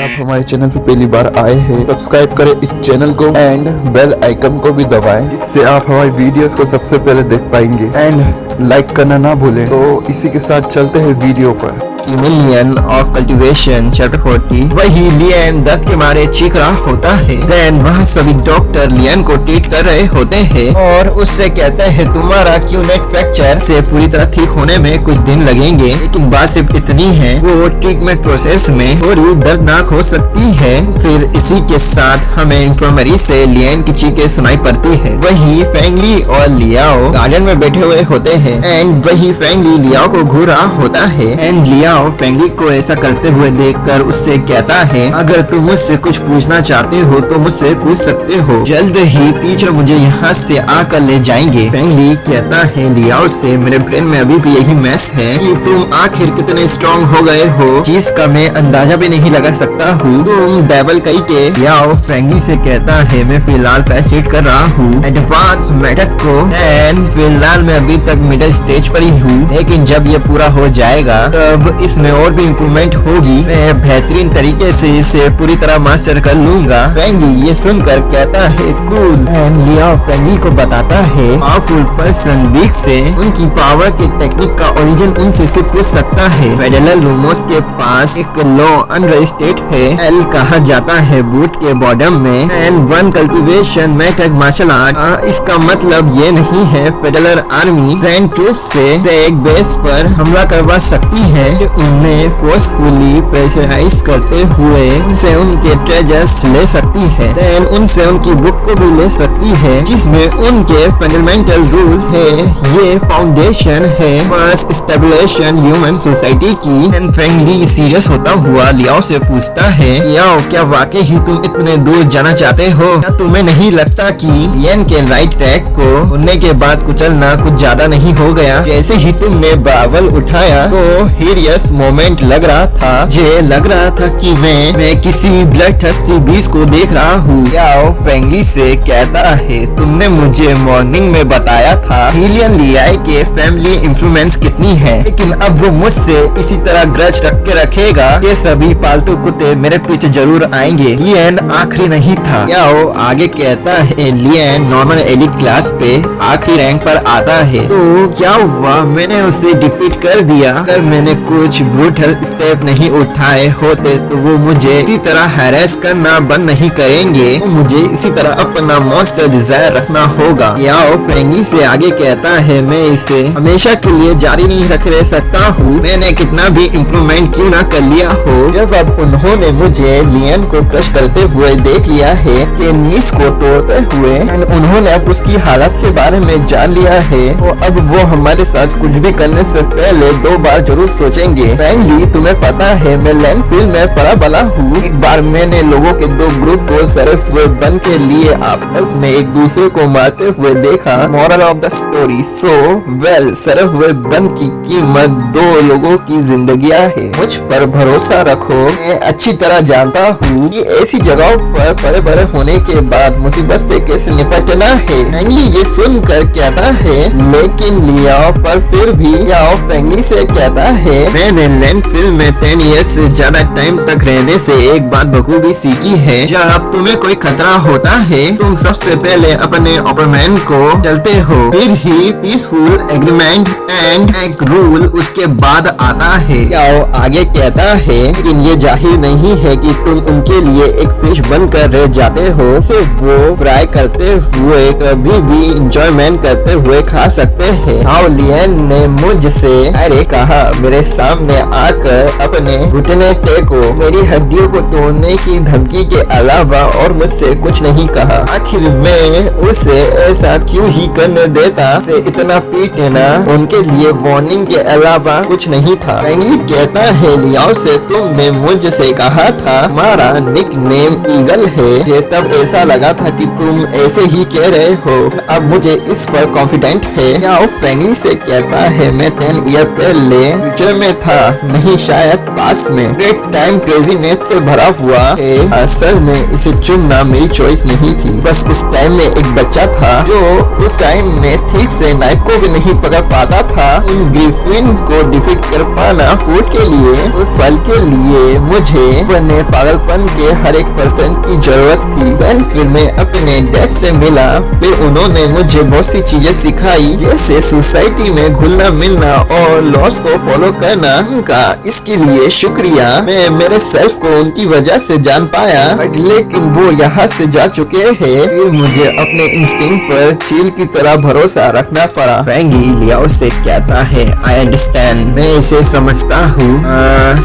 आप हमारे चैनल पे पहली बार आए हैं, सब्सक्राइब करें इस चैनल को एंड बेल आइकन को भी दबाएं। इससे आप हमारी वीडियोस को सबसे पहले देख पाएंगे एंड लाइक करना ना भूलें। तो इसी के साथ चलते हैं वीडियो पर। Million of cultivation chapter 40। वही लियन दर्द के मारे चीख रहा होता है। देन वह सभी डॉक्टर लियन को ट्रीट कर रहे होते हैं और उससे कहते हैं तुम्हारा क्यूनेट फ्रैक्चर से पूरी तरह ठीक होने में कुछ दिन लगेंगे, लेकिन बात सिर्फ इतनी है वो ट्रीटमेंट प्रोसेस में थोड़ी दर्दनाक हो सकती है। फिर इसी के साथ हमें इंफर्मरी से लियन की चीखें सुनाई पड़ती है। वही फेंगली और लियाओ गार्डन में बैठे हुए होते हैं एंड वही फेंगली लियाओ को घूर रहा होता है एंड लियाओ फेंगली को ऐसा करते हुए देखकर उससे कहता है अगर तुम मुझसे कुछ पूछना चाहते हो तो मुझसे पूछ सकते हो, जल्द ही टीचर मुझे यहाँ से आकर ले जाएंगे। फेंगली कहता है लियाओ से मेरे ब्रेन में अभी भी यही मैस है कि तुम आखिर कितने स्ट्रॉन्ग हो गए हो, चीज का मैं अंदाजा भी नहीं लगा सकता हूँ, तुम डेवल कहीं के। लियाओ फेंगली से कहता है मैं फिलहाल पैसेट कर रहा हूँ एडवांस मेथड को एंड फिलहाल मैं अभी तक मिडिल स्टेज पर ही हूँ, लेकिन जब ये पूरा हो जाएगा तब इसमें और भी इम्प्रूवमेंट होगी, मैं बेहतरीन तरीके से इसे पूरी तरह मास्टर कर लूंगा। फेंगली ये सुनकर कहता है कूल एंड लियाओ फेंगली को बताता है पावरफुल पर्सन वीक से उनकी पावर के टेक्निक का ओरिजिन उनसे सिर्फ पूछ सकता है। फेडरल रूमोस के पास एक लॉ अनरजिस्टर्ड है, एल कहा जाता है बूट के बॉटम में and one cultivation method martial art. इसका मतलब ये नहीं है फेडरल आर्मी जैन ट्रूप्स से एक बेस पर हमला करवा सकती है, उन्हें फोर्सफुली प्रेशराइज करते हुए उनसे उनके ट्रेजर्स ले सकती है, देन उनसे उनकी बुक को भी ले सकती है जिसमें उनके फंडामेंटल रूल्स है। ये फाउंडेशन है फर्स्ट स्टेबलेशन ह्यूमन सोसाइटी की। एंड फ्रेंडली सीरियस होता हुआ लियाओ से पूछता है लियाओ क्या वाकई ही तुम इतने दूर जाना चाहते हो, क्या तुम्हें नहीं लगता कि लियन के राइट ट्रैक को उड़ने के बाद कुचलना कुछ ज्यादा नहीं हो गया? जैसे ही तुमने बावल उठाया तो हिरियस मोमेंट लग रहा था, मुझे लग रहा था कि मैं किसी ब्लड थर्स्टी बीस्ट को देख रहा हूँ। लियाओ फेंगली से कहता है तुमने मुझे मॉर्निंग में बताया था हिलियन लियाई के फैमिली इन्फ्लुएंस कितनी है, लेकिन अब वो मुझसे इसी तरह ग्रज रख के रखेगा कि सभी पालतू कुत्ते मेरे पीछे जरूर आएंगे। लियन आखिरी नहीं था। लियाओ आगे कहता है लियन नॉर्मल एलिट क्लास पे आखिरी रैंक पर आता है, तो क्या हुआ मैंने उसे डिफीट कर दिया। अगर मैंने कुछ ब्रूटल स्टेप नहीं उठाए होते तो वो मुझे इसी तरह हैरेस करना बंद नहीं करेंगे, तो मुझे इसी तरह अपना मॉन्स्टर डिजायर रखना होगा। याओ फेंगी से आगे कहता है मैं इसे हमेशा के लिए जारी नहीं रह सकता हूँ, मैंने कितना भी इम्प्रूवमेंट क्यों ना कर लिया हो। जब अब उन्होंने मुझे लियन को क्रश करते हुए देख लिया है, उसके नीज को तोड़ते हुए, उन्होंने अब उसकी हालत के बारे में जान लिया है, तो अब वो हमारे साथ कुछ भी करने से पहले 2 बार जरूर सोचेंगे। फ्रेंकली तुम्हें पता है मैं लैंडफिल में पड़ा बला हूँ। एक बार मैंने लोगों के 2 ग्रुप को सरफ हुए बन के लिए आपस में एक दूसरे को मारते हुए देखा। Moral of the story so well Surf हुए बन की कीमत 2 लोगों की जिंदगियां है। मुझ पर भरोसा रखो, मैं अच्छी तरह जानता हूँ कि ऐसी जगहों पर पड़े बड़े होने के बाद मुसीबत से कैसे निपटना है। फ्रेंकली ये सुनकर कहता है लेकिन लियाओ पर फिर भी लियाओ फ्रेंकली से कहता है मैंने लैंडफिल में 10 इयर्स से ज्यादा टाइम तक रहने से एक बात बखूबी सीखी है, जब तुम्हें कोई खतरा होता है तुम सबसे पहले अपने ऑपरमैन को चलते हो, फिर ही पीसफुल एग्रीमेंट एंड एक रूल उसके बाद आता है। याओ आगे कहता है लेकिन ये जाहिर नहीं है कि तुम उनके लिए एक फिश बनकर रह जाते हो, सिर्फ वो फ्राई करते हुए कभी भी इंजॉयमेंट करते हुए खा सकते हैं। हाउ लियन ने मुझसे अरे कहा मेरे सामने आकर अपने घुटने टेको, मेरी हड्डियों को तोड़ने की धमकी के अलावा और मुझसे कुछ नहीं कहा। आखिर मैं उसे ऐसा क्यों ही करने देता, से इतना पीट लेना उनके लिए वार्निंग के अलावा कुछ नहीं था। फ्रेंकली कहता है लियाओ से तुमने मुझसे कहा था हमारा निक नेम ईगल है, ये तब ऐसा लगा था कि तुम ऐसे ही कह रहे हो, अब मुझे इस पर कॉन्फिडेंट है। लियाओ फ्रेंकली से कहता है मैं 10 ईयर पहले फ्यूचर में था, नहीं शायद पास में। ग्रेट टाइम क्रेजीनेस से भरा हुआ है। असल में इसे चुनना मेरी चॉइस नहीं थी, बस उस टाइम में एक बच्चा था जो उस टाइम में ठीक से नाइफ को भी नहीं पकड़ पाता था। उन ग्रिफिन को डिफीट कर पाना फूड के लिए, उस पल के लिए मुझे अपने पागलपन के हर एक % की जरूरत थी। फिर मैं अपने डैड से मिला, फिर उन्होंने मुझे बहुत सी चीजें सिखाई, जैसे सोसाइटी में घुलना मिलना और लॉस को फॉलो करना। उनका इसके लिए शुक्रिया। मैं मेरे सेल्फ को उनकी वजह से जान पाया, लेकिन वो यहाँ से जा चुके हैं। फिर मुझे अपने इंस्टिंक्ट पर चील की तरह भरोसा रखना पड़ा। फ्रैंकी लियाओ से कहता है, आई अंडरस्टैंड, मैं इसे समझता हूँ,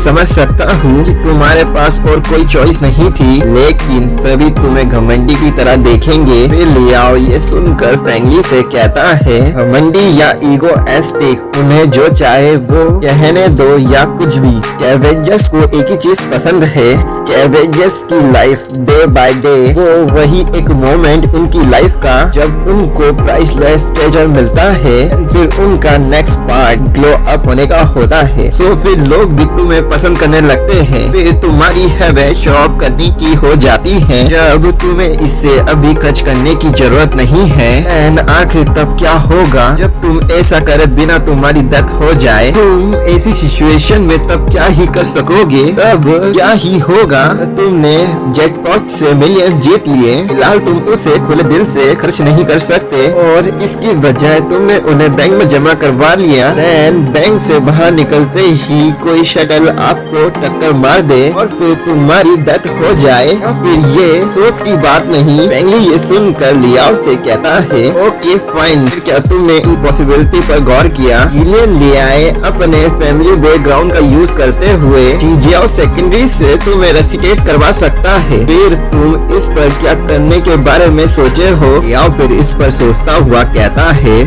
समझ सकता हूँ कि तुम्हारे पास और कोई चॉइस नहीं थी, लेकिन सभी तुम्हें घमंडी की तरह देखेंगे। फिर लियाओ ये सुनकर फ्रैंकली से कहता है, घमंडी या ईगो एस्टिक, उन्हें जो चाहे वो कहने दो या कुछ भी। स्कैवेंजर्स को एक ही चीज पसंद है, स्कैवेंजर्स की लाइफ डे बाय डे। वो वही एक मोमेंट उनकी लाइफ का जब उनको प्राइसलेस ट्रेजर मिलता है, फिर उनका नेक्स्ट पार्ट ग्लो अप होने का होता है। सो फिर लोग भी तुम्हें पसंद करने लगते हैं, फिर तुम्हारी हैबिट शो ऑफ करने की हो जाती है जब तुम्हें इससे अभी खर्च करने की जरूरत नहीं है। एंड आखिर तब क्या होगा जब तुम ऐसा करे बिना तुम्हारी डेथ हो जाए? तुम ऐसी सिचुएशन में तब क्या ही कर सकोगे? तब क्या ही होगा? तुमने जैकपॉट से मिलियन जीत लिए, फिलहाल तुम उसे खुले दिल से खर्च नहीं कर सकते और इसकी बजाय तुमने उन्हें बैंक में जमा करवा लिया। देन बैंक से बाहर निकलते ही कोई शटल आपको टक्कर मार दे और फिर तुम्हारी डेथ हो जाए, या फिर ये सोच की बात नहीं। फ्रैंकली ये सुनकर लियाओ से कहता है, ओके फाइन, क्या तुमने इन पॉसिबिलिटी पर गौर किया? इलियन ले आए अपने फैमिली बैकग्राउंड का यूज करते हुए जियाओ सेकेंडरी से तुम्हें रेसिटेट करवा सकता है। फिर तुम इस पर क्या करने के बारे में सोचे हो? या फिर इस पर सोचता हुआ कहता है,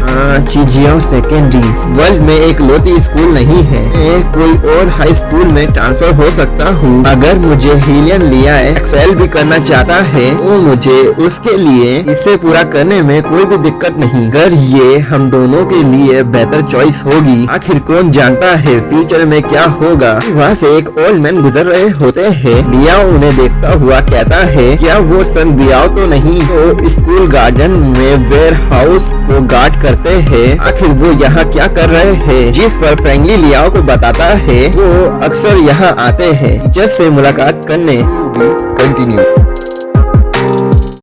जियाओ सेकेंडरी वर्ल्ड में एक लोती स्कूल नहीं है, मैं कोई और हाई स्कूल में ट्रांसफर हो सकता हूँ। अगर मुझे हिलियन लिया एक्सेल भी करना चाहता है तो मुझे उसके लिए इसे पूरा करने में कोई भी दिक्कत नहीं। अगर ये हम दोनों के लिए बेहतर चॉइस होगी, आखिर कौन जानता है फ्यूचर में क्या होगा। वहाँ से एक ओल्ड मैन गुजर रहे होते हैं। लियाओ उन्हें देखता हुआ कहता है, क्या वो सन बियाओ तो नहीं तो स्कूल गार्डन में वेयर हाउस को गार्ड करते हैं? आखिर वो यहाँ क्या कर रहे हैं? जिस पर फ्रैंकली लियाओ को बताता है वो अक्सर यहाँ आते हैं टीचर से मुलाकात करने। कंटिन्यू।